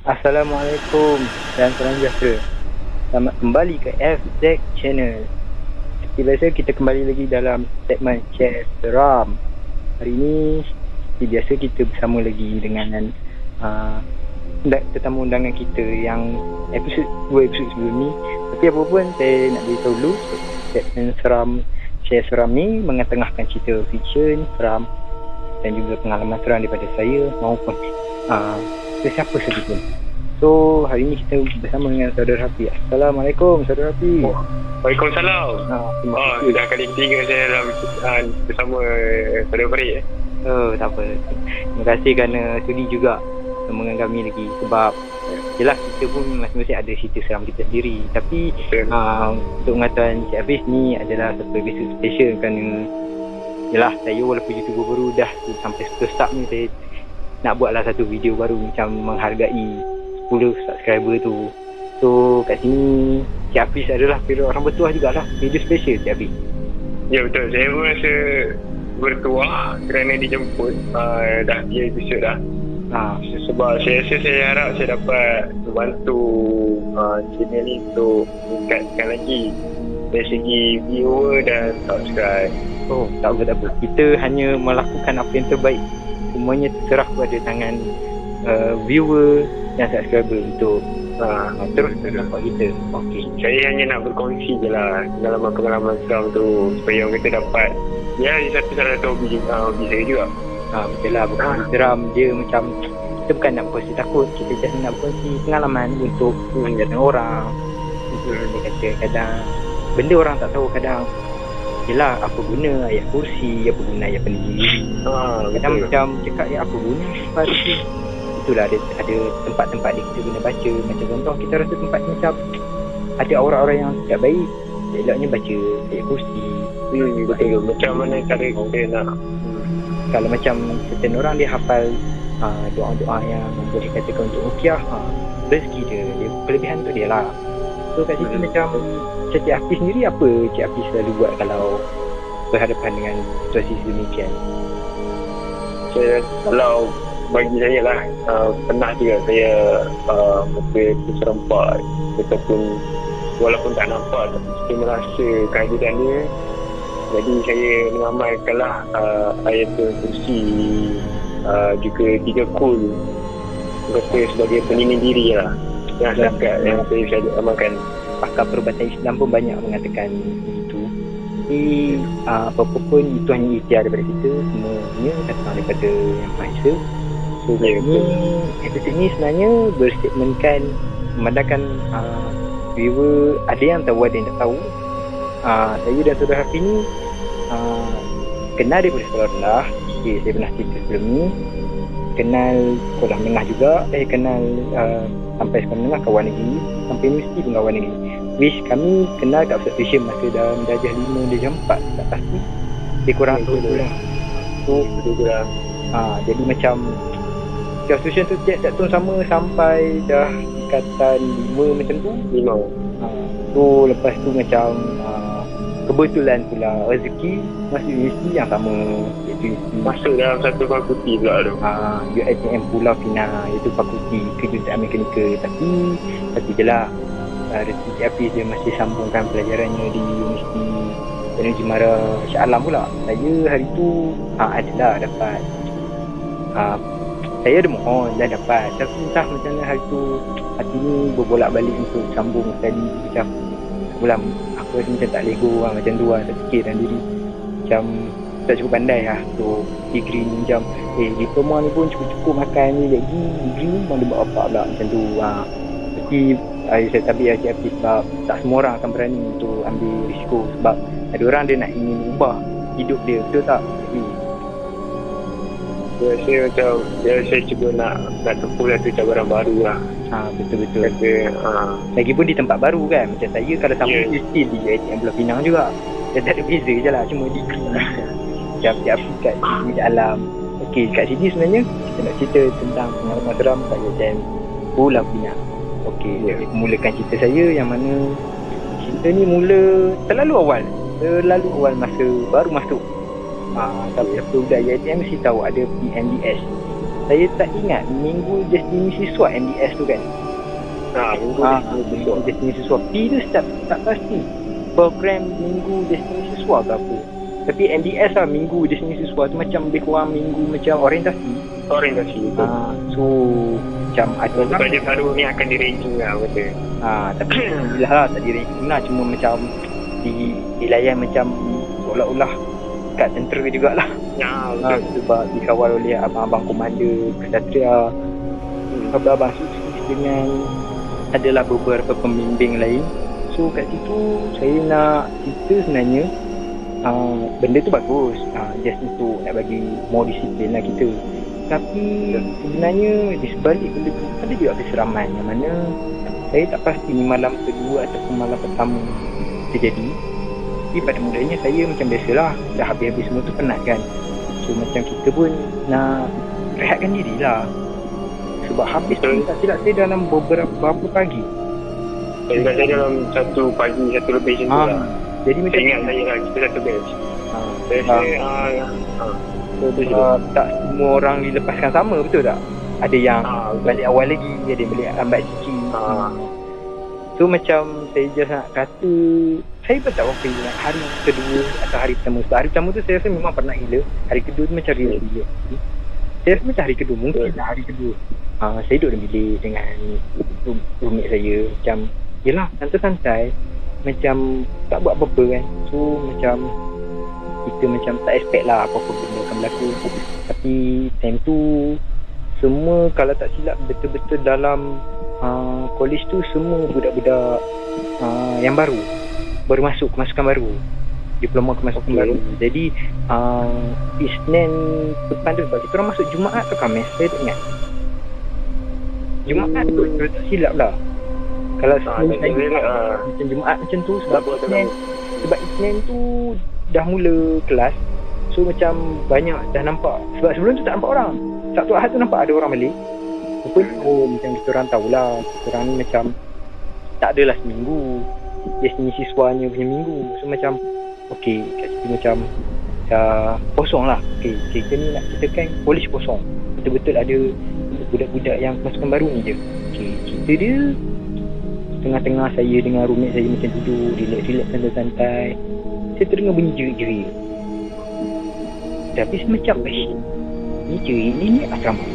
Assalamualaikum dan salam sejahtera. Selamat kembali ke FZ Channel. Seperti biasa kita kembali lagi dalam segmen Share Seram. Hari ini seperti biasa kita bersama lagi dengan tetamu undangan kita yang dua episod sebelum ni. Tapi apa pun saya nak beritahu dulu, segmen seram Share Seram ni mengetengahkan cerita fiksyen, seram dan juga pengalaman seram daripada saya maupun sesiapa saja pun. So hari ni kita bersama dengan Saudara Hafiz. Assalamualaikum Saudara Hafiz. Waalaikumsalam. Dah kali ketiga saya dalam bersama Saudara Farid. Tak apa. Terima kasih kerana sudi juga bersama dengan kami lagi. Sebab yelah kita pun masing-masing ada cerita seram kita sendiri. Tapi untuk pengetahuan Cik Hafiz ni adalah satu episode special kerana yelah saya walaupun YouTuber baru dah sampai 10 sub ni, saya nak buatlah satu video baru macam menghargai 10 subscriber tu. So kat sini Cik Hafiz adalah period orang bertuah jugalah. Video special Cik Hafiz. Ya betul, saya pun rasa bertuah kerana dijemput dah 3 episod dah. Sebab saya rasa saya harap saya dapat membantu channel ni untuk meningkatkan lagi dari segi viewer dan subscribe. Tak apa. Kita hanya melakukan apa yang terbaik. Semuanya terserah kepada tangan viewer dan subscriber untuk terus nampak kita. Okey. Saya hanya nak berkongsi je lah pengalaman seram tu supaya orang kita dapat salah satu hobi saya juga. Betul lah, bukan seram dia macam kita bukan nak berkongsi takut, kita just nak berkongsi pengalaman untuk mengajar orang. Dia kata kadang benda orang tak tahu, kadang yelah apa guna ayat kursi, apa guna ayat pendiri. Kadang macam cakap apa guna pada tu. Itulah ada tempat-tempat dia kita guna baca. Macam contoh kita rasa tempat macam ada orang-orang yang tidak baik, eloknya baca ayat kursi. Betul. Macam mana cara kita nak kalau macam certain orang dia hafal doa-doa yang boleh katakan untuk ruqyah, rezeki dia kelebihan tu dia lah. So kat situ macam Cik Hafiz sendiri, apa Cik Hafiz selalu buat kalau berhadapan dengan situasi sedemikian? Kalau bagi saya lah, pernah juga saya terserempak ataupun walaupun tak nampak tapi saya merasa kehadiran dia. Jadi saya mengamalkanlah ayatul kursi, juga 3 kul kata sebagai pelindung diri lah yang zakat yang saya amalkan. Pakar perubatan Islam pun banyak mengatakan itu. Jadi apa-apa pun itu hanya ikhtiar daripada kita, semuanya datang daripada Yang Maha Esa. So episode ni sebenarnya berstatementkan memandangkan viewer ada yang tahu ada yang tak tahu. Saya dan Saudara Hafiz ni kenal daripada sekolah rendah. Saya pernah cerita sebelum ni. Kenal sekolah menengah juga. Saya kenal sampai sekolah menengah kawan negeri, sampai universiti pun kawan negeri. Wish kami kenal kat Ustaz Fashion masa dalam darjah 5, darjah 4, tak pasti. Dia kurang tu lah. So jadi macam Ustaz Fashion tu tak tahun sama sampai dah tingkatan 5 macam tu. 5. So lepas tu macam kebetulan pula rezeki masuk universiti yang sama, iaitu masuk dalam satu fakulti pula tu. UiTM Pulau Pinang, iaitu fakulti kejuruteraan mekanikal. Tapi je lah rezeki Cik Hafiz dia masih sambungkan pelajarannya di Universiti Energi Mara Shah Alam pula. Saya hari tu adalah dapat saya ada mohon dah dapat, tapi entah macam mana hari tu hati ni berbolak balik untuk sambung tadi. Macam sebelum aku rasa macam tak lego macam tu tak fikir dalam diri macam tak cukup pandai lah untuk degree ni. Macam diploma ni pun cukup makan ni lagi, degree ni mana buat apa pula macam tu. Tapi saya tabiat Cik Hafiz sebab tak semua orang akan berani untuk ambil risiko, sebab ada orang dia nak ingin ubah hidup dia, betul tak? Saya macam saya cuba nak tempuh satu cabaran baru lah. Betul. Lagipun di tempat baru kan. Macam saya kalau sama still di UiTM Pulau Pinang juga. Dia tak ada beza je lah, cuma degree. Macam Cik Hafiz kat Energi Alam. Okey, kat sini sebenarnya kita nak cerita tentang pengalaman seram kat UiTM Pulau Pinang. Okey, mulakan cerita saya yang mana cerita ni mula terlalu awal masa baru masuk. Tapi budak UiTM mesti tahu ada PNDS, Saya tak ingat minggu destinasi siswa MDS tu kan. Minggu destinasi siswa. P tu tak pasti. Program minggu destinasi siswa ke apa. Tapi MDS lah, minggu destinasi siswa tu macam lebih kurang minggu macam orientasi tu. So macam ada orang projek baru ni akan di-ranking lah betul. Tapi alhamdulillah lah tak di-ranking lah. Cuma macam dilayan macam seolah-olah kat tentera jugalah. Betul. Sebab dikawal oleh abang-abang komander kesatria, abang-abang sukses dengan adalah beberapa pembimbing lain. So kat situ saya nak cerita sebenarnya benda tu bagus, just untuk nak bagi more disiplin lah kita. Tapi sebenarnya di sebalik benda tu ada juga keseraman yang mana saya tak pasti ni malam kedua ataupun malam pertama terjadi. Tapi pada mulanya saya macam biasalah, dah habis-habis semua tu penat kan. So macam kita pun nak rehatkan diri lah. Sebab habis tu tak silap saya dalam beberapa pagi. Saya dalam 1 pagi 1 lebih macam tu lah. Jadi macam saya ingat saya lah, kita satu batch. Tak semua orang dilepaskan sama, betul tak? Ada yang balik awal lagi, ada yang balik lambat sikit. So macam saya just nak kata, saya pun tak apa nak hari kedua atau hari pertama. Sebab hari pertama tu saya rasa memang penat gila. Hari kedua tu macam real gila. Saya rasa macam hari kedua, mungkin lah hari kedua. Saya duduk dalam bilik dengan roommate saya. Macam yelah, santai-santai, macam tak buat apa-apa kan. So macam kita macam tak expect lah apa-apa benda akan berlaku. Tapi time tu semua kalau tak silap betul-betul dalam college tu semua budak-budak yang baru masuk kemasukan baru, diploma kemasukan baru. Jadi Isnin depan tu sebab kita orang masuk Jumaat atau Khamis, saya tak ingat. Jumaat tu tak silap lah. Kalau macam Jumaat macam tu sebab Isnin tu dah mula kelas. So macam banyak dah nampak. Sebab sebelum tu tak nampak orang. Sabtu Ahad tu nampak ada orang balik. Rupanya macam kita orang tahulah, kita orang ni macam tak adalah seminggu destinasi siswanya punya minggu. So macam okey, kat situ macam kosong lah. Okey, kita ni nak ceritakan college kosong. Betul-betul ada budak-budak yang masukan baru ni je. Okey, cerita dia tengah-tengah saya dengan roommate saya macam duduk relax-relax santai-santai. Saya terdengar bunyi jerit-jerit. Tapi semacam ni jerit ni asrama.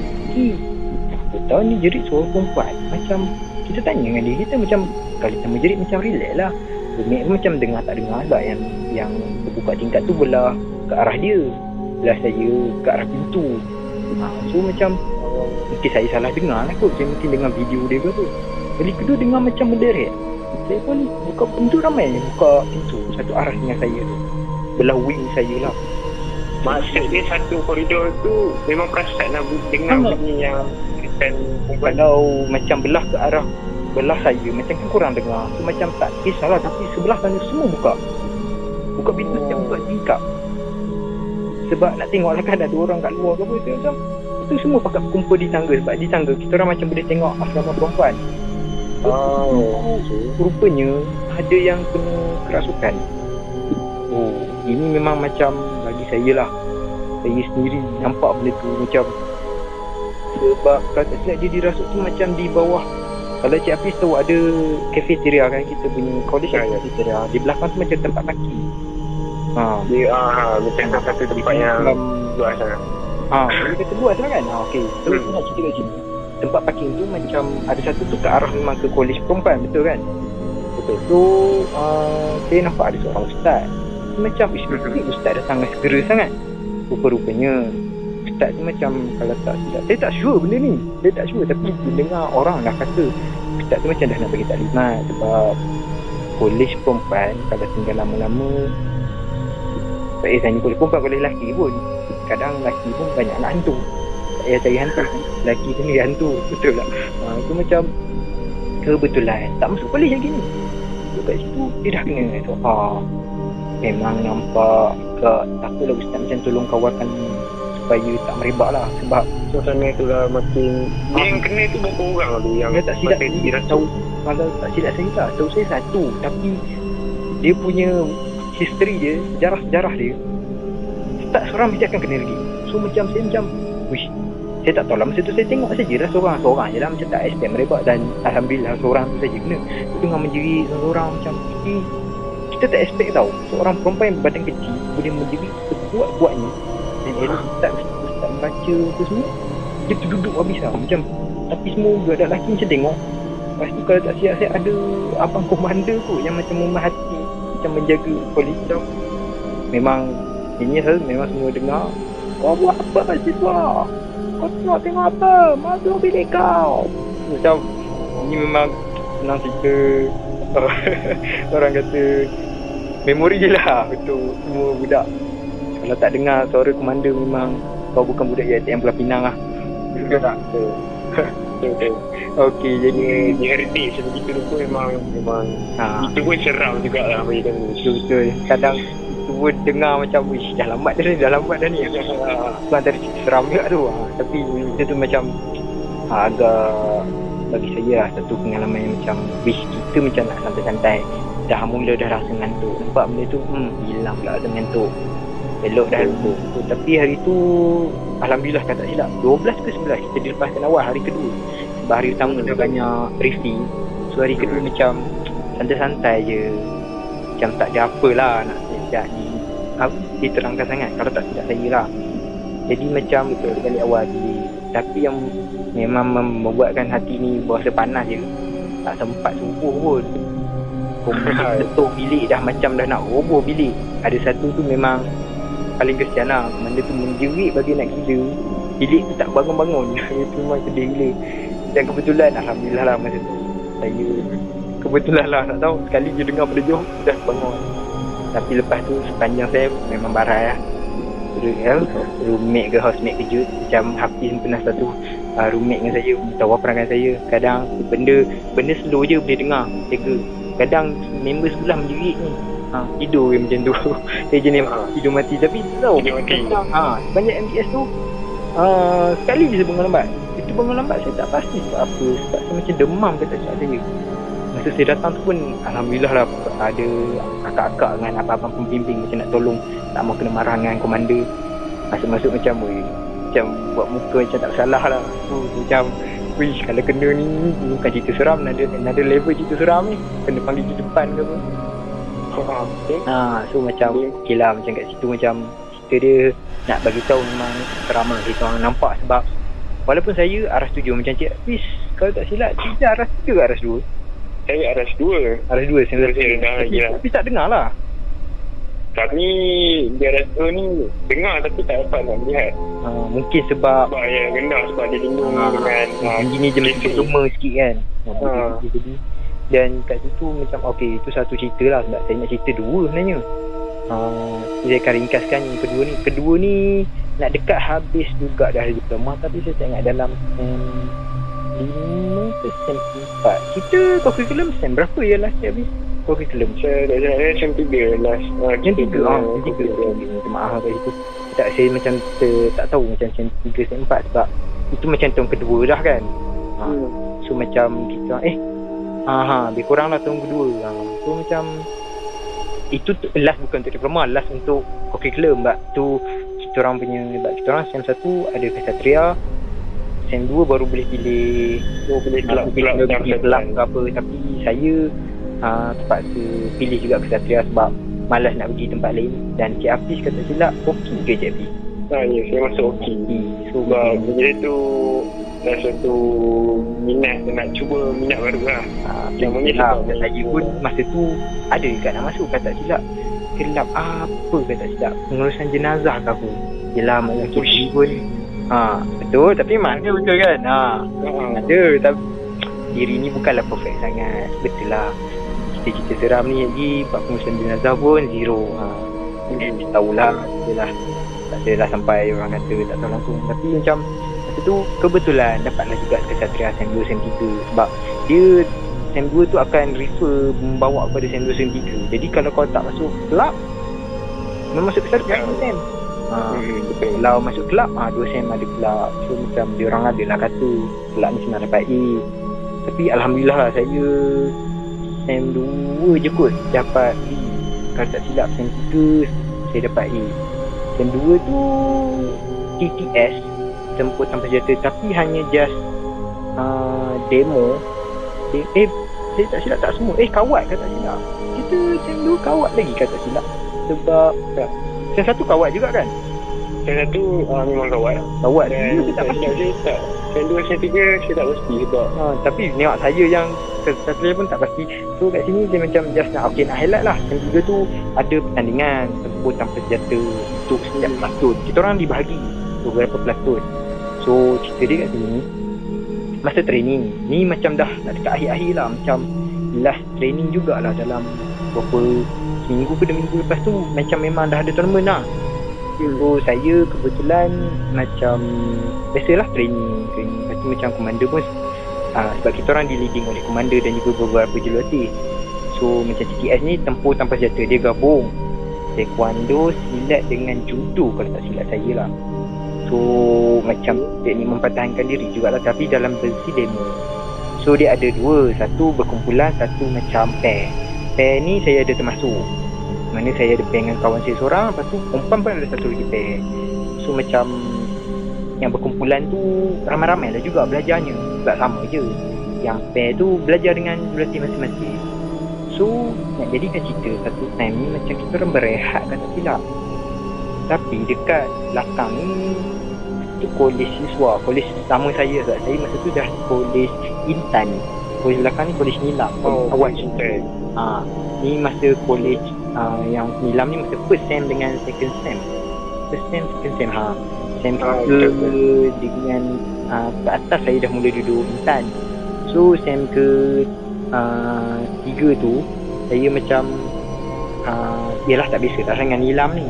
Aku tahu ni jerit suara perempuan. Macam kita tanya dengan dia, kita macam kali sama jerit macam relax lah. Roommate macam dengar tak dengar sebab yang berbuka tingkat tu belah ke arah dia, belah saya ke arah pintu. So macam mungkin saya salah dengar lah kot. Saya mungkin dengar video dia ke tu. Kali kedua dengar macam menderit. Saya pun buka pintu, ramai yang buka pintu satu arah dengan saya tu, belah wing saya lah. Maksud dia satu koridor tu memang perasan lah dengar bunyi yang kalau macam belah ke arah belah saya macam kan kurang dengar. So macam tak kisahlah, tapi sebelah sana semua buka pintu macam buka tingkap. Sebab nak tengok lah kan ada orang kat luar ke apa. Macam itu semua pakat kumpul di tangga. Sebab di tangga kita orang macam boleh tengok asrama perempuan. Rupanya ada yang kena kerasukan. Ini memang macam bagi saya lah, saya sendiri nampak benda tu macam. Sebab kalau tak silap dia dirasuk tu macam di bawah. Kalau Cik Hafiz tahu ada cafeteria kan, kita punya college ada cafeteria. Di belakang tu macam tempat parking. Macam satu tempat yang luas lah. Dia kata luas lah kan. Okey, terus nak cerita kat sini. Tempat parking tu macam ada satu tu ke arah memang ke college perempuan, betul kan? Betul. So saya nampak ada seorang ustaz. Macam ustaz datang segera sangat. Rupa-rupanya ustaz tu macam kalau tak silap, saya tak sure benda ni. Saya tak sure, tapi dengar orang dah kata ustaz tu macam dah nak bagi taklimat. Sebab college perempuan kalau tinggal lama-lama, tak payah tanya college perempuan, college lelaki pun kadang lelaki pun banyak nak hantu. Tak payah cari hantu, lelaki sendiri hantu. Betul tak? Itu macam kebetulan tak masuk college lagi ni. So kat situ dia dah kena tu. Memang nampak takutlah ustaz macam tolong kawalkan supaya tak merebak lah. Sebab suasana tu lah makin yang kena tu berapa orang tu yang dia tak silap tahu. Kalau tak silap saya tak tahu, saya satu. Tapi dia punya history dia, sejarah-sejarah dia, tak seorang mesti akan kena lagi. So macam saya macam wish, Saya tak tahu lah, masa tu saya tengok saja lah seorang-seorang je lah, macam tak expect merebak. Dan Alhamdulillah seorang tu saja kena. Dia tengah menjerit seorang macam kita tak expect tau, seorang perempuan yang berbadan kecil boleh menjerit sekuat-kuatnya. Dan elok Ustaz membaca tu semua, dia terduduk habis lah macam. Tapi semua budak lelaki macam tengok. Lepas tu kalau tak siap, saya ada abang komander kot yang macam memahati, macam menjaga kualitas. Memang ini memang semua dengar, kau buat apa siswa? Kau tengok apa? Masuk bilik kau. Macam ini memang senang cerita orang kata memori je lah untuk semua budak. Kalau tak dengar suara komander, memang kau bukan budak yang Pulau Pinang lah. Betul tak? Betul. Okey, jadi Di heritage macam kita tu memang itu pun seram jugalah bagi kami. betul. Kadang itu pun dengar macam wish dah lambat dah ni. Itu antara cerita seram juga tu. Tapi itu tu macam agak bagi saya lah satu pengalaman yang macam wish kita macam nak santai-santai. Dah mula dah rasa ngantuk. Nampak benda tu hilang pula rasa ngantuk. Elok dah lupa. Tapi hari tu alhamdulillah kata silap 12 ke 11 kita dilepaskan awal hari kedua. Sebab hari pertama dah banyak briefing. So hari kedua macam santai-santai je. Macam tak ada apalah nak diterangkan sangat kalau tak silap saya lah. Jadi macam kali awal diri. Tapi yang memang membuatkan hati ni berasa panas je, tak sempat subuh pun. Ketuk bilik dah macam dah nak roboh bilik. Ada satu tu memang paling kesian lah. Benda tu menjerit bagi nak gila. Bilik tu tak bangun-bangun. Itu memang sedih gila. Dan kebetulan alhamdulillah lah masa tu saya kebetulan lah, tak tahu sekali je dengar pada jauh dah bangun. Tapi lepas tu sepanjang saya memang barai lah. Roommate ke housemate kejut. Macam Hafiz pernah satu roommate dengan saya tahu perangai saya. Kadang benda slow je boleh dengar jaga. Kadang member sebelah menjerit ni tidur macam tu. Saya jenis tidur mati. Tapi tahu banyak MTS tu sekali je saya bangun lambat. Itu bangun lambat saya tak pasti sebab apa. Sebab saya macam demam kata saya. Masa saya datang tu pun alhamdulillah lah ada akak-akak dengan abang-abang pembimbing macam nak tolong, tak mau kena marah dengan komander. Masuk-masuk macam buat muka macam tak salah lah. Macam kalau kena ni bukan cerita seram, ada level cerita seram ni, kena panggil di depan ke apa. So macam okey lah, macam kat situ macam cerita dia nak bagi tahu memang seram lah kita orang nampak. Sebab walaupun saya aras 7 macam Cik Hafiz, kalau tak silap cerita aras 3 ke aras 2. Saya aras 2. Aras 2 saya dengar lagi lah. Tapi tak dengar lah. Kami di aras 2 ni dengar tapi tak dapat nak melihat. Mungkin sebab yang rendah, sebab dia lindung dengan gini je macam cuma sikit kan. Dan kat situ macam okey, itu satu cerita lah. Sebab saya nak cerita 2 sebenarnya. Saya akan ringkaskan yang kedua ni nak dekat habis juga dah diploma. Tapi saya tak ingat dalam 5 ke sem 4. Kita curriculum sem berapa ya last year habis? Curriculum saya sem 3 last. Sem 3 minta maaf kat situ. Tak, saya macam tak tahu macam sem 3 sem 4 sebab itu macam tahun kedua dah kan. So macam kita lebih kurang lah tahun kedua. So macam itu last bukan untuk diploma, last untuk curriculum. Sebab tu kita orang punya, kita orang sem 1 ada kesatria, sem 2 baru boleh pilih kelab ke apa. Tapi saya terpaksa pilih juga kesatria sebab malas nak pergi tempat lain. Dan Cik Hafiz kata silap okey ke Cik Hafiz? Ya, saya masuk okey. So sebab benda tu dah satu minat, nak cuba minat baru lah. Namanya sebab saya pun masa tu ada dekat nak masuk, kata silap kelab apa kata silap, pengurusan jenazah ke apa. Yelah maksudnya kita pun betul, tapi mana betul kan. Ada, tapi diri ni bukanlah perfect sangat. Betul lah, cerita-cerita seram ni lagi buat pengurusan jenazah pun zero. Kita tahulah, tak adalah sampai orang kata tak tahu langsung. Tapi macam masa tu kebetulan dapatlah juga kesatria sem 2 sem 3. Sebab dia sem 2 tu akan refer membawa kepada sem 2 sem 3. Jadi kalau kau tak masuk kelab, memang masuk kesatria sem. Kalau masuk kelab 2 sem ada kelab. So macam dia orang adalah kata kelab ni senang dapat A. Tapi alhamdulillah lah saya sem 2 je kot dapat B. Kalau tak silap sem 3 saya dapat A. Sem 2 tu TTS, tempur tanpa senjata, tapi hanya just demo. Saya tak silap tak semua. Kawat kan tak silap. Kita time dulu kawat lagi kan tak silap. Sebab yang satu kawat juga kan? Yang satu memang kawat. Kawat Dan dia tak pasti. Yang dua, yang tiga saya tak pasti sebab Tapi tengok saya yang saya pun tak pasti. So kat sini dia macam just nak highlight lah. Yang tiga tu ada pertandingan tempur tanpa senjata untuk setiap pelakon. Kita orang dibahagi beberapa pelakon. So cerita dia kat sini masa training ni macam dah nak dekat akhir-akhir lah, macam last training jugalah dalam beberapa seminggu ke 2 minggu lepas tu macam memang dah ada tournament lah. So saya kebetulan macam biasalah training lepas tu macam komander pun sebab kita orang di leading oleh komander dan juga beberapa jurulatih. So macam TTS ni tempur tanpa senjata, dia gabung taekwondo, silat dengan judo kalau tak silap saya lah. So macam teknik mempertahankan diri jugalah, tapi dalam versi demo. So dia ada dua, satu berkumpulan, satu macam pair. Pair ni saya ada termasuk, mana saya ada pair dengan kawan saya seorang, lepas tu perempuan pun ada satu lagi pair. So macam yang berkumpulan tu ramai-ramai lah juga belajarnya, sebab sama je. Yang pair tu belajar dengan jurulatih masing-masing. So nak jadikan cerita satu time ni macam kita orang berehat kan tak silap. Tapi dekat belakang ni tu kolej siswa, kolej sama saya sebab saya masa tu dah kolej Intan. Kolej belakang ni kolej Nilam. awal Intan. Ni masa kolej yang Nilam ni masa first sem dengan second sem. First sem, second sem. Sem ke dengan ke atas saya dah mula duduk Intan. So sem ke 3 tu saya macam yalah tak biasa tak dengan Nilam ni.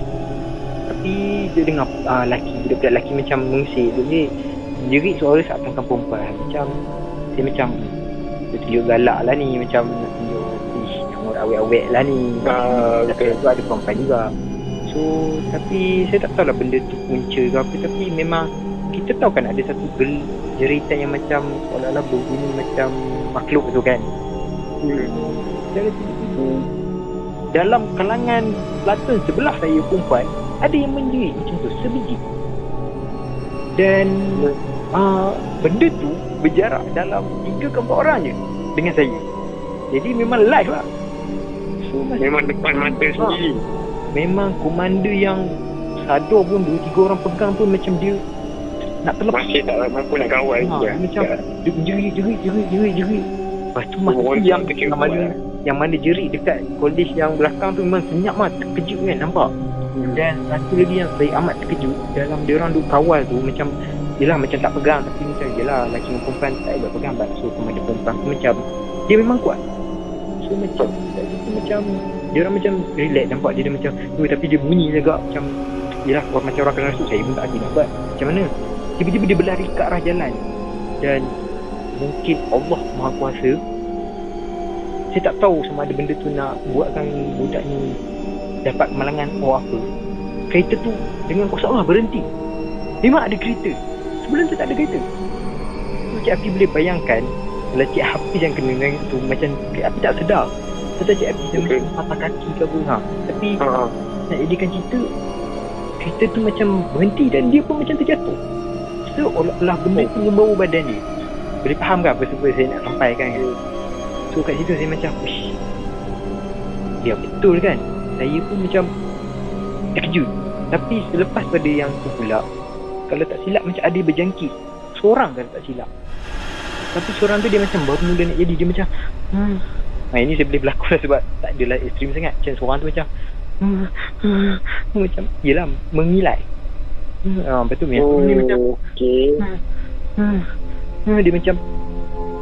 Tapi dia dengar budak-budak lelaki macam mengusik dia jerit suara seakan-akan perempuan. Macam dia macam dia tunjuk galak lah ni, macam nak tunjuk yang awet-awet lah ni. Tapi tu ada perempuan juga. So tapi saya tak tahu lah benda tu punca ke apa, tapi memang kita tahu kan ada satu jeritan yang macam seolah-olah berbunyi macam makhluk tu kan. Dari situ dalam kalangan pelakon sebelah saya perempuan ada yang menjerit macam tu sebiji. Dan benda tu berjarak dalam 3 ke 4 orang je dengan saya. Jadi memang live lah. So, memang depan mata sendiri. Memang komander yang sadar pun 2-3 orang pegang pun macam dia nak terlepas. Masih tak mampu nak kawal macam dia jerit. Lepas tu masa yang mana jerit dekat kolej yang belakang tu memang senyap lah, terkejut kan nampak. Dan satu lagi yang saya amat terkejut dalam dia orang duk kawal tu macam yelah macam tak pegang, tapi macam yelah lelaki dengan perempuan tak boleh pegang. So komander perempuan tu macam dia memang kuat. So macam dia orang macam relax, nampak dia macam tapi dia bunyi juga macam yelah macam orang kena rasuk. Saya pun tak nak buat macam mana. Tiba-tiba dia berlari ke arah jalan. Dan mungkin Allah Maha Kuasa, saya tak tahu sama ada benda tu nak buatkan budak ni dapat kemalangan atau apa. Kereta tu dengan kuasa Allah berhenti. Memang ada kereta, sebelum tu tak ada kereta. So Cik Afi boleh bayangkan kalau Cik Hafiz yang kena dengan tu, macam Cik Afi tak sedar pasal Cik Hafiz macam patah kaki ke apa. Tapi nak jadikan kereta tu macam berhenti dan dia pun macam terjatuh. So olah benda tu membawa badan dia. Boleh faham kan apa sebab saya nak sampaikan kan? So kat situ saya macam dia betul kan. Saya pun macam terkejut. Tapi selepas pada yang tu pula, kalau tak silap macam ada berjangkit seorang kalau tak silap. Tapi seorang tu dia macam baru mula nak jadi, dia macam ini saya boleh berlakon lah sebab tak adalah ekstrim sangat. Macam seorang tu macam macam yelah mengilai. Lepas tu dia macam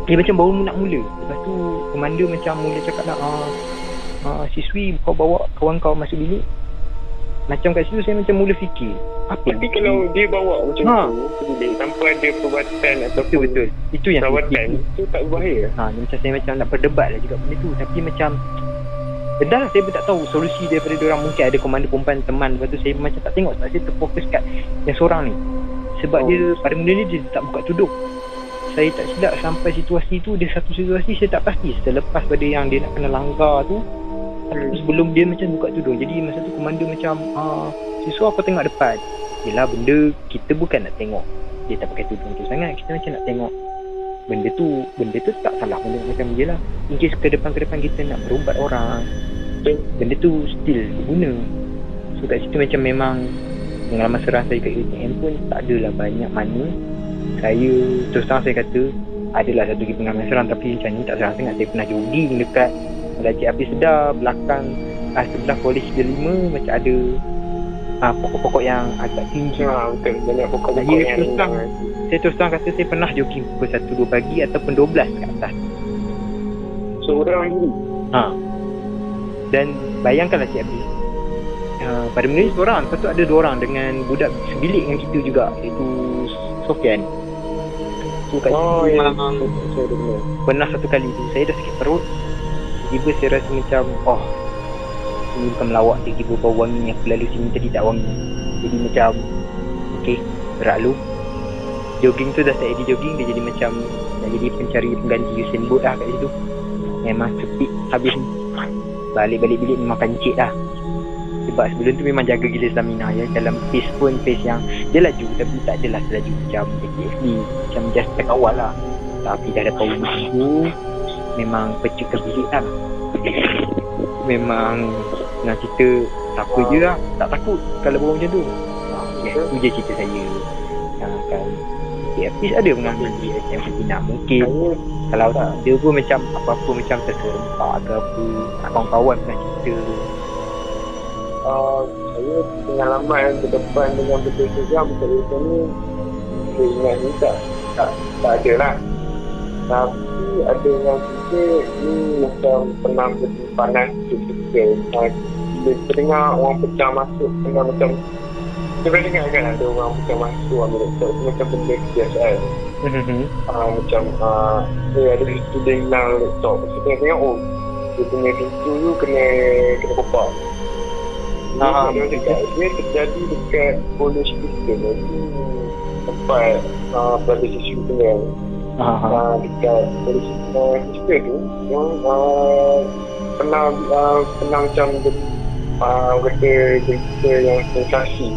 dia macam baru nak mula. Lepas tu komander macam mula cakap lah siswi kau bawa kawan kau masuk bilik. Macam kat situ saya macam mula fikir tapi kalau dia bawa macam tu bilik tanpa ada perubatan atau betul itu yang perawatan itu tak berbahaya. Macam saya macam nak berdebat lah juga benda tu. Tapi macam dah lah saya pun tak tahu solusi daripada diorang. Mungkin ada komander perempuan teman. Lepas tu saya macam tak tengok sebab saya terfokus kat yang seorang ni. Sebab dia pada mula ni dia tak buka tudung. Saya tak silap sampai situasi tu, dia satu situasi saya tak pasti selepas pada yang dia nak kena langgar tu. Sebelum dia macam buka tudung. Jadi masa tu komander macam siswa kau tengok depan. Yelah benda kita bukan nak tengok dia tak pakai tudung tu sangat. Kita macam nak tengok benda tu tak salah benda macam je lah. In case ke depan kita nak berubat orang, benda tu still berguna. So kat situ macam memang pengalaman seram saya kat ATM pun tak adalah banyak mana. Saya terus terang saya kata adalah satu lagi pengalaman seram, tapi macam ni tak seram sangat. Saya pernah jogging dekat Raja Api Sedar, belakang sebelah Polis 5 macam ada pokok-pokok yang agak tinggi. Betul, banyak pokok-pokok yang saya terus terang kata saya pernah jogging pukul 1-2 pagi ataupun 12 kat atas. Seorang diri? Dan bayangkanlah Cik Abi, pada mula ni seorang, lepas tu ada 2 orang dengan budak sebilik dengan kita juga, iaitu Sofian. So kat situ memang pernah satu kali tu saya dah sakit perut, tiba-tiba saya rasa macam ini bukan melawak, tiba-tiba bau wangi yang aku lalu sini tadi tak wangi. Jadi macam berat lu. Jogging tu dah tak jadi jogging, dia jadi macam nak jadi pencari pengganti Usain Bolt lah kat situ. Memang cepit habis. Balik-balik bilik memang pancit lah. Sebab sebelum tu memang jaga gila stamina ya. Dalam pace pun pace yang dia laju, tapi tak adalah selaju macam KFC, macam just terkawal lah. Tapi dah dapat rumah tu memang pecik ke bilik lah. Memang nak cerita siapa je lah, tak takut kalau bawa macam tu. Itu je cerita saya. Kan KFC ada mengambil di ATM Cina. Mungkin kalau tak ada pun macam apa-apa macam terserempak ke apa, kawan-kawan pernah cerita. Saya pengalaman ke depan dengan betul seram betul ni saya ingat ni tak ada lah. Tapi ada yang cerita ni macam pernah berpanas kita. Bila terdengar orang pecah masuk, pernah macam saya pernah dengar kan ada orang pecah masuk ambil laptop, macam benda kebiasaan. Macam ada student hilang laptop. Saya tengok dia punya pintu tu kena kopak. Dia terjadi dekat Polish Christian tempat pada sisi tengah. Dekat Polish Christian tu yang pernah macam kata cerita yang sensasi,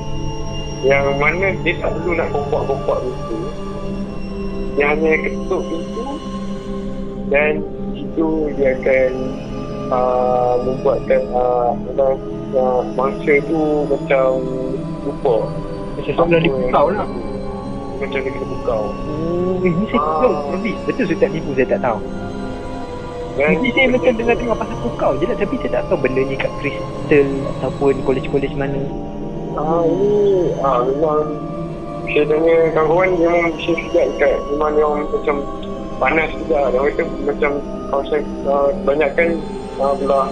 yang mana dia tak perlu nak kopak-kopak pintu, dia hanya ketuk pintu dan itu dia akan membuatkan mangsa tu macam lupa. Macam sebelah dia bukau lah. Macam dia kena bukau. Ini saya tahu. Betul saya tak tipu, saya tak tahu. Jadi saya macam dengar tengok pasal bukau je lah, tapi saya tak tahu benda ni kat Crystal ataupun kolej-kolej mana. Ini memang saya tanya kawan-kawan dia memang bisa juga dekat memang dia orang macam panas juga. Dia kata macam kawasan kebanyakan belah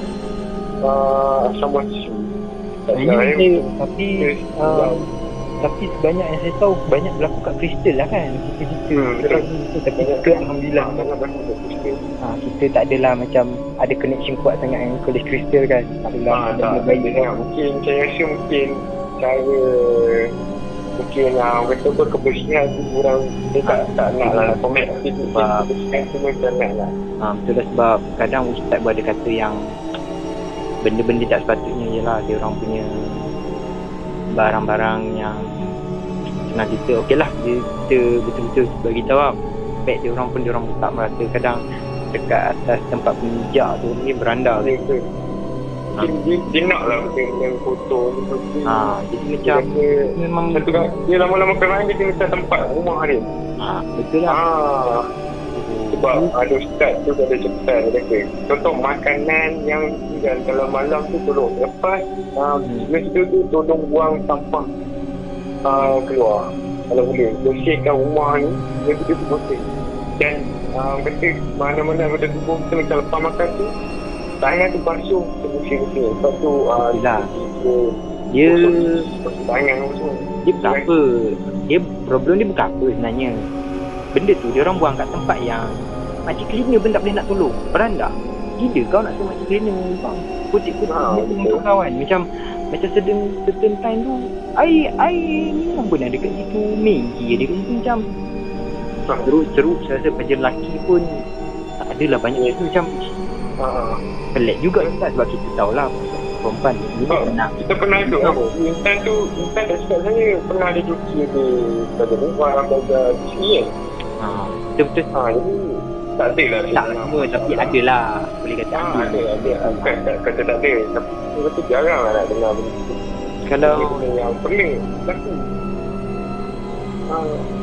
sama isu. Tapi sebanyak yang saya tahu banyak berlaku kat Crystal lah kan. Kita tapi kita alhamdulillah kita tak adalah macam ada connection kuat sangat dengan College Crystal kan. Tak baik sangat. Mungkin saya rasa mungkin cara mungkin kata apa kebersihan tu kurang, dia tak nak lah komen kebersihan tu macam nak lah. Betul lah, sebab kadang ustaz pun ada kata yang benda-benda tak sepatutnya ialah dia orang punya barang-barang yang senang kita okeylah kita betul-betul bagi tahu lah pet dia orang pun dia orang tak merasa kadang dekat atas tempat pemijak tu ni beranda tu. Dia nak lah dengan foto ni. Jadi macam memang dia lama-lama kerana dia kena tempat rumah dia. Betul lah. Sebab ada ustaz tu ada cerita dia kata contoh makanan yang tinggal kalau malam tu tolong lepas mesti tu tolong buang sampah keluar kalau boleh bersihkan rumah ni dia tu bersih. Dan kata mana-mana ada tubuh kita macam lepas makan tu tangan tu basuh bersih-bersih. Lepas tu dia tangan semua dia bukan apa, dia problem dia bukan apa sebenarnya. Benda tu dia orang buang kat tempat yang makcik cleaner pun tak boleh nak tolong. Beranda gila kau nak suruh makcik cleaner bang kutik-kutik dengan kawan. Macam certain time tu air minum pun ada kat situ, Maggi ada kat situ. Macam ceruk saya rasa pelajar lelaki pun tak adalah banyak itu. Macam pelik juga sebab kita tahulah perempuan ni pernah. Kita pernah tu Intan dah cakap saya pernah ada joki di pada luar pada sini kan. Betul-betul. Jadi tak ada lah tak semua tapi ada lah, boleh kata ada bukan kata tak ada, tapi betul jarang lah nak dengar benda tu. Kalau yang pening berlaku.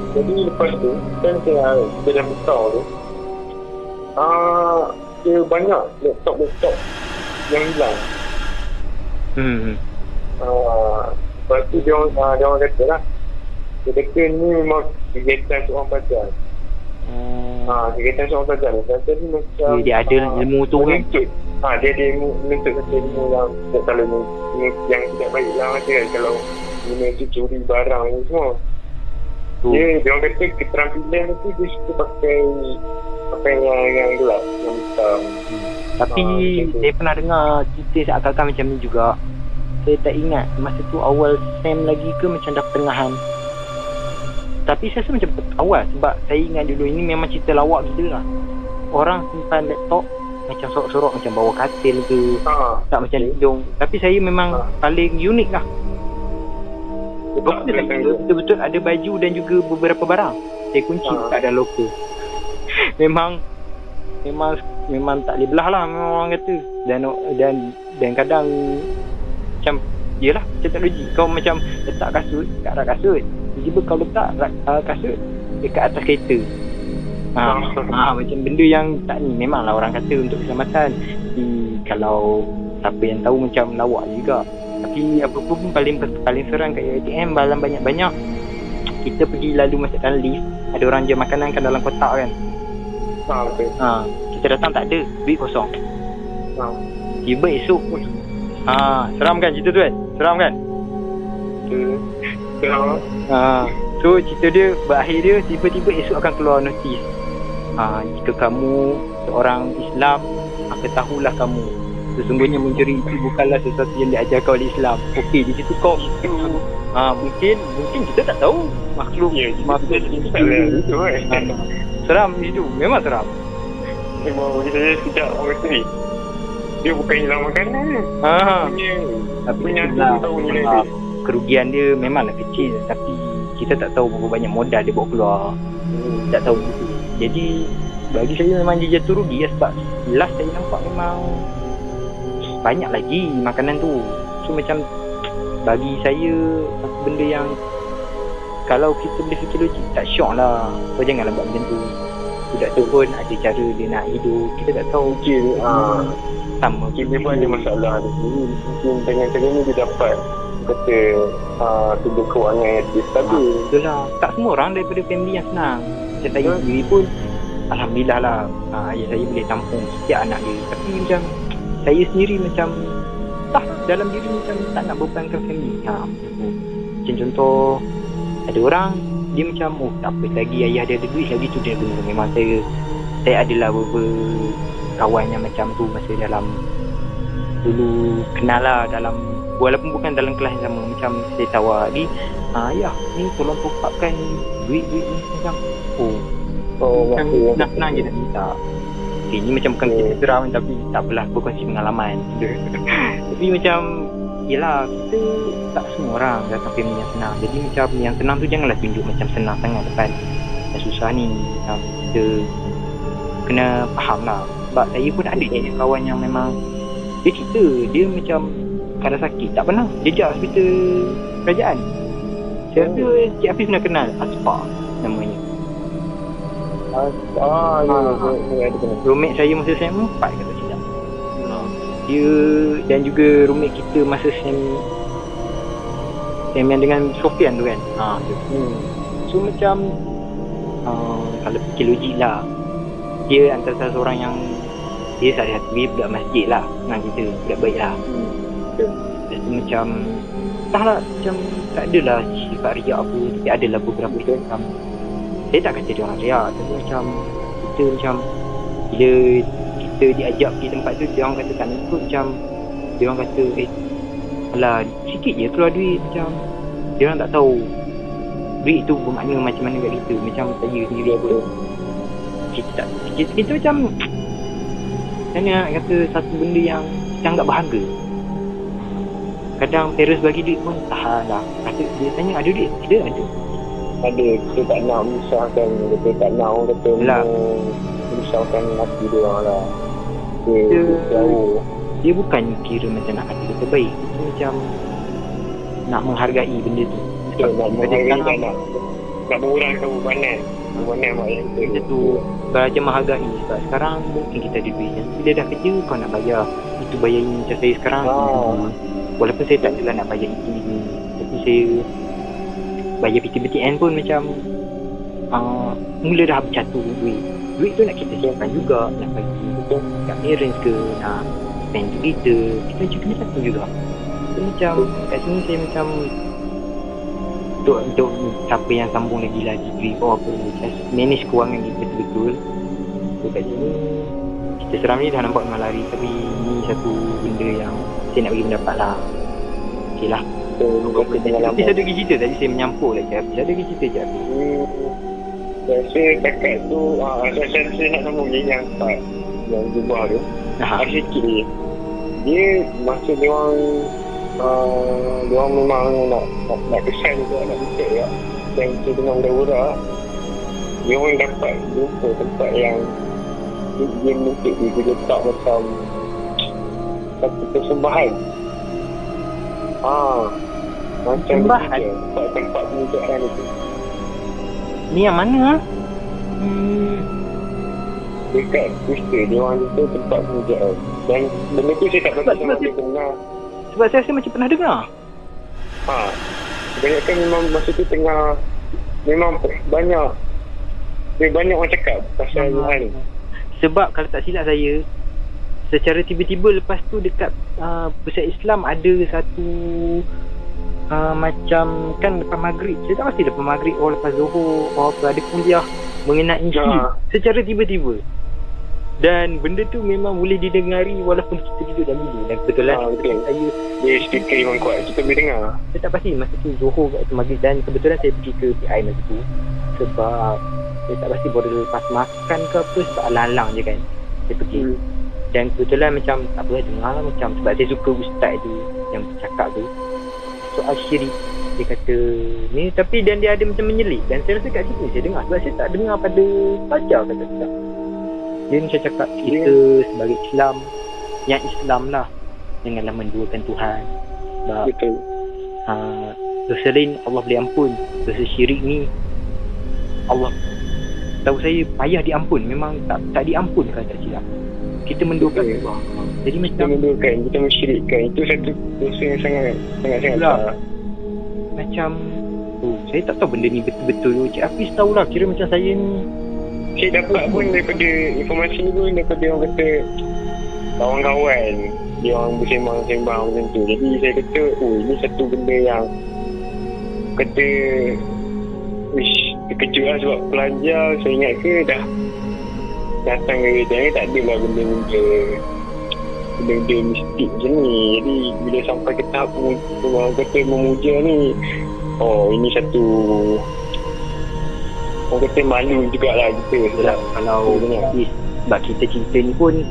Jadi lepas tu kan kita dah besar tu dia banyak laptop yang hilang. Lepas tu dia orang kata lah, dia kata ni memang kegiatan seorang pelajar. Kegiatan seorang pelajar ni kata ni macam dia ada ilmu tu kan. Dia ada ilmu ilmu yang tak selalu yang tidak baik lah macam kan, kalau guna curi barang ni semua. Dia orang kata keterampilan tu dia suka pakai yang gelap, yang hitam. Tapi saya pernah dengar cerita seakan-akan macam ni juga. Saya tak ingat masa tu awal SEM lagi ke macam dah pertengahan. Tapi saya rasa macam awal, sebab saya ingat dulu ini memang cerita lawak gila lah. Orang simpan laptop macam sorok-sorok, macam bawa katil ke, tak macam hidung. Tapi saya memang paling unik lah. Betul-betul ada baju dan juga beberapa barang saya kunci tak ada loker. Memang tak boleh belah lah, memang orang kata. Dan kadang macam yelah, macam teknologi. Kau macam letak kasut kat rak kasut, tiba-tiba kau letak kasut dekat atas kereta. Macam benda yang tak ni. Memanglah orang kata untuk keselamatan, kalau siapa yang tahu macam lawak juga. Tapi apa pun paling seram kat ATM, balang banyak-banyak. Kita pergi lalu masuk dalam lift, ada orang jual makanan kan dalam kotak kan. Betul. Kita datang tak ada, duit kosong. Tiba esok. Seram kan cerita tu kan? Seram kan? So cerita dia berakhir dia tiba-tiba esok akan keluar notis. Jika kamu seorang Islam, ketahuilah kamu sesungguhnya mencuri itu bukanlah sesuatu yang diajarkan oleh Islam. Okey, di situ kau mungkin kita tak tahu makhluk makhluk itu seram itu, memang seram. Memang kita tidak orang sendiri. Dia bukan hilang makanan. Punya tahu nilai dia. Kerugian dia memanglah kecil, tapi kita tak tahu berapa banyak modal dia bawa keluar. Tak tahu. Jadi bagi saya memang dia jatuh rugi ya, sebab last saya nampak memang banyak lagi makanan tu. So macam bagi saya satu benda yang kalau kita boleh fikir logik, tak syok lah. Kau janganlah buat macam tu. Budak tu pun ada cara dia nak hidup, kita tak tahu. Sama dia pun ada masalah dia sendiri. Mungkin dengan cara ni dia dapat kata tubuh kewangan yang dia stabil. Betul lah. Tak semua orang daripada family yang senang. Macam saya sendiri pun alhamdulillah lah, ayah saya boleh tampung setiap anak dia. Tapi macam saya sendiri macam dalam diri macam tak nak bebankan family. Macam contoh, ada orang dia macam tak apa, lagi ayah dia ada duit lagi tu dia guna. Memang saya adalah beberapa kawan yang macam tu masa dalam dulu kenal lah, dalam walaupun bukan dalam kelas yang sama. Macam saya tawar lagi, ayah ni tolong topapkan duit ni macam senang je nak minta. Okay, ni macam bukan kita seram, tapi tak apalah, berkongsi pengalaman. Tapi macam yelah, kita tak semua orang datang family yang senang. Jadi macam yang senang tu janganlah tunjuk macam senang sangat depan yang susah ni. Macam kita kena faham lah. Sebab saya pun ada je kawan yang memang dia cerita, dia macam kalau sakit tak pernah, dia jejak hospital kerajaan. Saya rasa Cik Hafiz pernah kenal Aspa namanya. Roommate saya masa SEM 4 kata silap. Dia dan juga roommate kita masa SEM yang dengan Sofian tu kan. So macam kalau fikir logik lah, dia antara salah seorang yang dia sehari-hari budak masjid lah, senang kita budak baik lah. Macam macam tak adalah sifat riak apa, tapi adalah beberapa macam saya tak kata dia orang riak, tapi macam kita macam bila kita diajak pergi tempat tu, dia orang kata tak nak ikut, macam dia orang kata alah sikit je keluar duit, macam dia orang tak tahu duit tu bermakna macam mana kat kita. Macam saya sendiri apa, kita macam saya nak kata satu benda yang kita anggap berharga. kadang parents bagi duit pun tahan lah. Kata dia tanya ada duit, ada. Ada, kita tak nak menyusahkan, kita tak nak orang kata menyusahkan hati dia orang lah. Dia jauh. Dia bukan kira macam nak kata kita baik, dia macam nak menghargai benda tu. Betul, nak menghargai dan nak mengurangkan bebanan mak ayah kita. Benda tu belajar menghargai. Sebab sekarang mungkin kita ada duit, bila dah kerja kau nak bayar itu, bayar ini. Macam saya sekarang walaupun saya tak adalah nak bayar itu ni, tapi saya bayar PTBTN pun macam mula dah bercatur duit tu nak kita simpan juga, nak bagi kat parents ke, nak spend untuk kita macam kena catur juga. So, macam kat sini saya macam untuk siapa yang sambung lagi lah degree atau apa, manage kewangan kita betul-betul. So kat sini kita seram ni dah nampak memang lari, tapi ni satu benda yang saya nak bagi pendapat lah. Ok lah. Tapi saya ada lagi cerita tadi, saya menyampuk lagi. Saya ada lagi cerita je. Rasa kakak tu saya nak sambung je yang jubah tu. Ada sikit dia masa dia orang memang nak kesan juga, nak bisik ya. Dan kita dengan budak-budak, dia orang dapat jumpa tempat yang dia mungkin dia letak macam satu persembahan. Macam persembahan? Tempat pemujaan itu. Ni yang mana? Dekat Pusta, dia orang itu tempat pemujaan. Dan benda tu saya tak pernah dengar. Sebab saya rasa macam pernah dengar. Kebanyakan memang masa tu tengah, memang banyak orang cakap pasal hal ni. Sebab kalau tak silap saya, secara tiba-tiba lepas tu dekat pusat Islam ada satu macam kan lepas maghrib, saya tak pasti lepas maghrib atau lepas zuhur atau apa, ada kuliah mengenai Islam secara tiba-tiba. Dan benda tu memang boleh didengari walaupun kita duduk dalam bilik. Dan kebetulan saya dia speaker memang kuat, kita boleh dengar. Saya tak pasti masa tu zuhur atau maghrib, dan kebetulan saya pergi ke PI masa tu sebab saya tak pasti boleh lepas makan ke apa, sebab alang-alang je kan saya pergi. Dan kebetulan macam tak apa, dengar lah macam, sebab saya suka ustaz tu yang bercakap tu soal syirik. Dia kata ni, tapi dan dia ada macam menyelit, dan saya rasa kat situ saya dengar, sebab saya tak dengar pada fajar kata ustaz. Dia macam cakap kita sebagai Islam, yang Islam lah, janganlah menduakan Tuhan. Sebab betul. Dosa lain Allah boleh ampun, dosa syirik ni Allah tahu saya payah diampun, memang tak diampun kalau tak silap. Kita menduakan Allah. Jadi macam kita menduakan, kita mensyirikkan, itu satu dosa yang sangat besar. Macam saya tak tahu benda ni betul-betul. Cik Hafiz tahulah, kira macam saya ni, saya dapat pun daripada informasi ni pun daripada orang kata kawan-kawan dia orang bersembang-sembang macam tu. Jadi saya kata ini satu benda yang kata terkejut lah, sebab pelajar saya ingat ke dah datang ke kereta ni tak ada lah benda-benda mistik macam ni. Jadi bila sampai ke tahap orang kata memuja ni, ini satu orang kata malu jugalah kita. Kalau sebab kita cerita ni pun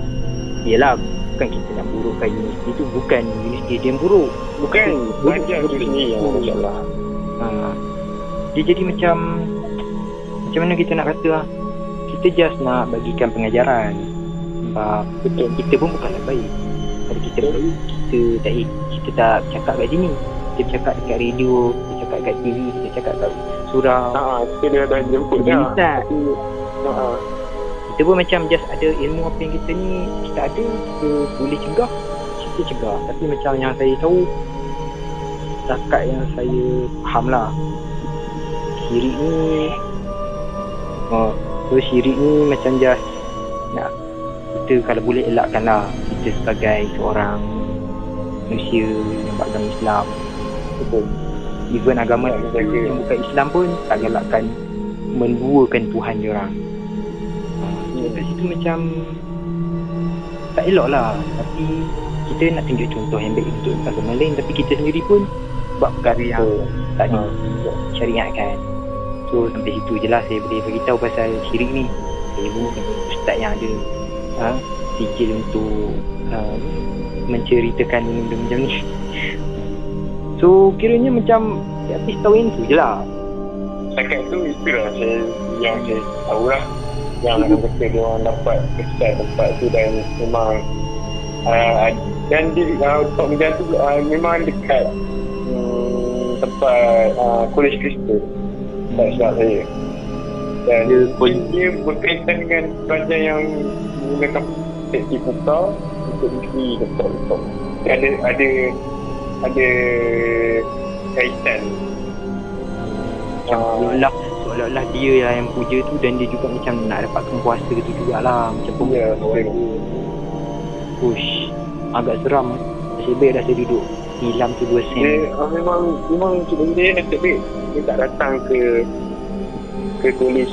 yelah, bukan kita nak burukkan universiti tu, bukan universiti dia yang buruk, bukan pelajar tu sendiri yang masalah. Dia jadi macam mana kita nak kata lah, kita just nak bagikan pengajaran. Sebab betul, kita pun bukanlah baik. Kalau kita baik, kita tak cakap kat sini, kita cakap dekat radio, kita cakap kat TV, kita cakap kat surau. Kita dah jemput dah. Kita pun macam just ada ilmu apa yang kita ni kita ada, kita boleh cegah, kita cegah. Tapi macam yang saya tahu, setakat yang saya faham lah, syirik ni syirik ni macam just nak kita kalau boleh elakkan lah, kita sebagai seorang manusia yang beragama Islam. Betul. Even agama yang bukan Islam pun tak galakkan menduakan Tuhan dia orang. Kat situ macam tak elok lah. Tapi kita nak tunjuk contoh yang baik untuk agama lain, tapi kita sendiri pun buat perkara yang tak disyariatkan. So sampai situ je lah saya boleh beritahu pasal syirik ni. Saya pun ustaz yang ada fikir untuk menceritakan benda macam ni. So kiranya macam Cik Hafiz tahu yang tu je lah. Setakat tu itulah yang saya tahu lah. Yang orang kata dia orang dapat kesan tempat tu dan memang dan di Tok Medan tu memang dekat tempat Kolej Kristen tak silap saya. Dan dia berkaitan dengan pelajar yang menggunakan seksi pukau untuk isi letak-letak. Ada kaitan. Seolah-olah dia lah yang puja tu, dan dia juga macam nak dapatkan kuasa tu jugalah. Macam ya, push. Agak seram. Nasib baik dah saya duduk hilang tu 2 sen. Memang dia nasib baik dia tak datang ke kolej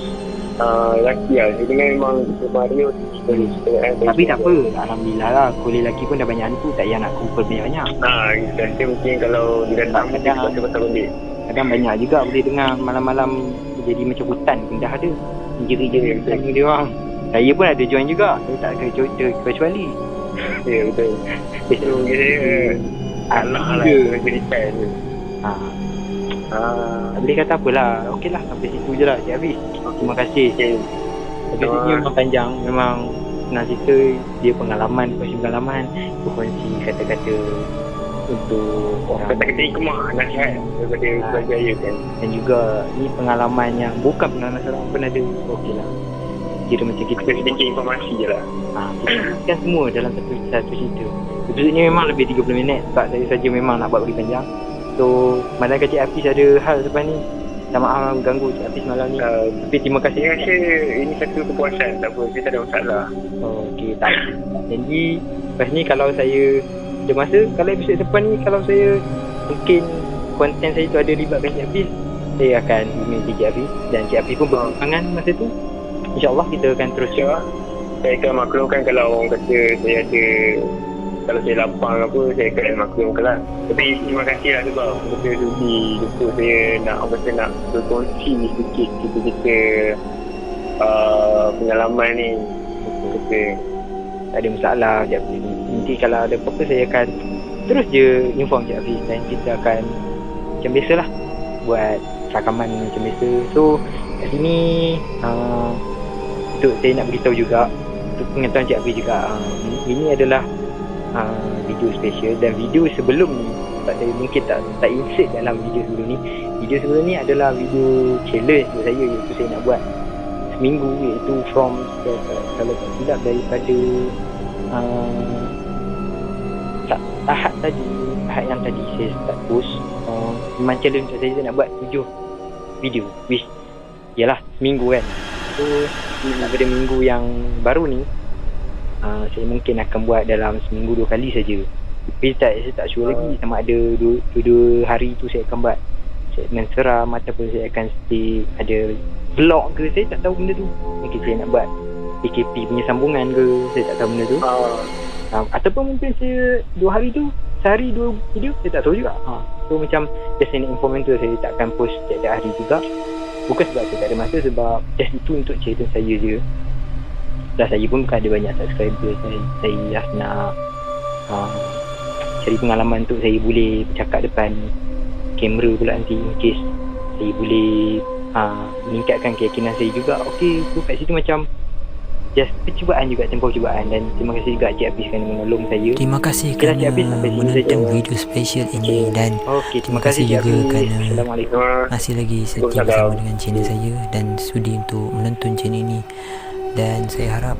lelaki lah. Dia dengan memang Mario kolej. Tapi tak apa, alhamdulillah lah, kolej lelaki pun dah banyak hantu, tak payah nak kumpul banyak-banyak. Rasa mungkin kalau dia datang mungkin pasal balik. Kadang banyak juga boleh dengar malam-malam jadi macam hutan pun dah ada. Jerit-jerit dia orang. Saya pun ada join juga, saya tak kecuali. Ya, betul. So dia alah cerita tu. Tak boleh kata apalah. Okey lah, sampai situ je lah Cik Hafiz. Terima kasih. Tapi ini memang panjang. Memang senang cerita, dia pengalaman, berkongsi kata-kata untuk orang. Kata-kata hikmah, nasihat daripada berjaya kan. Dan juga ni pengalaman yang bukan pengalaman seorang pun ada. Okey lah, kira macam kita sedikit informasi je lah. Kan semua dalam satu cerita. Episodnya memang lebih 30 minit sebab saya saja memang nak buat lebih panjang. So malangkan Cik Hafiz ada hal lepas ni, minta maaf ganggu Cik Hafiz malam ni. Tapi terima kasih. Saya rasa ini satu kepuasan, tak apa, saya tak ada masalah. Okey, tak. Jadi lepas ni kalau saya ada masa, kalau episod depan ni kalau saya mungkin konten saya tu ada libatkan Cik Hafiz, saya akan email Cik Hafiz dan Cik Hafiz pun berpangan masa tu. InsyaAllah kita akan terus. Saya akan maklumkan kalau orang kata saya ada, kalau saya lapang apa, saya akan maklumkan lah. Tapi terima kasih lah sebab kita sudi untuk saya nak berkongsi sedikit cerita pengalaman ni. Tak ada masalah Cik Hafiz. Nanti kalau ada apa-apa saya akan terus je inform Cik Hafiz dan kita akan macam biasalah buat rakaman macam biasa. So kat sini untuk saya nak beritahu juga untuk pengetahuan Cik Hafiz juga, ini adalah video special dan video sebelum ni sebab saya mungkin tak insert dalam video sebelum ni. Video sebelum ni adalah video challenge untuk saya, iaitu saya nak buat seminggu, iaitu from kalau tak silap daripada Ahad yang tadi saya start post. Memang challenge untuk saya nak buat 7 video, which ialah seminggu kan. So pada minggu yang baru ni saya mungkin akan buat dalam seminggu 2 kali saja. Tapi saya tak sure lagi sama ada 2 hari tu saya akan buat segmen seram ataupun saya akan stay ada vlog ke, saya tak tahu benda tu. Mungkin saya nak buat PKP punya sambungan ke, saya tak tahu benda tu. Ataupun mungkin saya 2 hari tu sehari 2 video, saya tak tahu juga. So macam just nak inform tu, saya tak akan post setiap hari juga. Bukan sebab saya tak ada masa, sebab just itu untuk cerita saya je. Dah saya pun bukan ada banyak subscriber. Saya just nak cari pengalaman untuk saya boleh bercakap depan kamera pula nanti, in case saya boleh meningkatkan keyakinan saya juga. Okey, so kat situ macam just percubaan juga, tempoh percubaan. Dan terima kasih juga Cik Hafiz kerana menolong saya. Terima kasih kerana menonton video special ini. Dan terima kasih juga kerana masih lagi setia bersama dengan channel saya dan sudi untuk menonton channel ini. Dan saya harap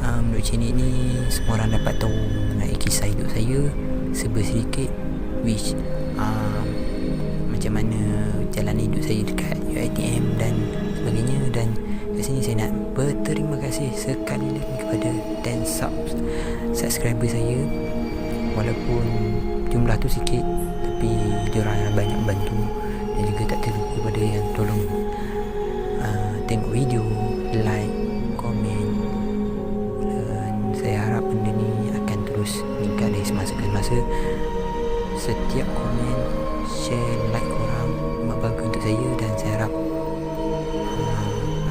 melalui channel ini semua orang dapat tahu mengenai kisah hidup saya serba sedikit, which macam mana jalan hidup saya dekat UiTM dan sebagainya. Dan kat sini saya nak berterima kasih sekali lagi kepada 10 subscriber saya. Walaupun jumlah tu sikit, tapi diorang yang banyak bantu. Dan juga tak terlupa kepada yang tolong tengok video, like, komen. Dan saya harap benda ni akan terus meningkat dari semasa ke semasa. Setiap komen, share, like korang memang bagus untuk saya. Dan saya harap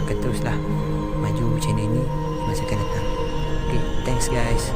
akan teruslah maju channel ini di masa akan datang. Okay, thanks guys.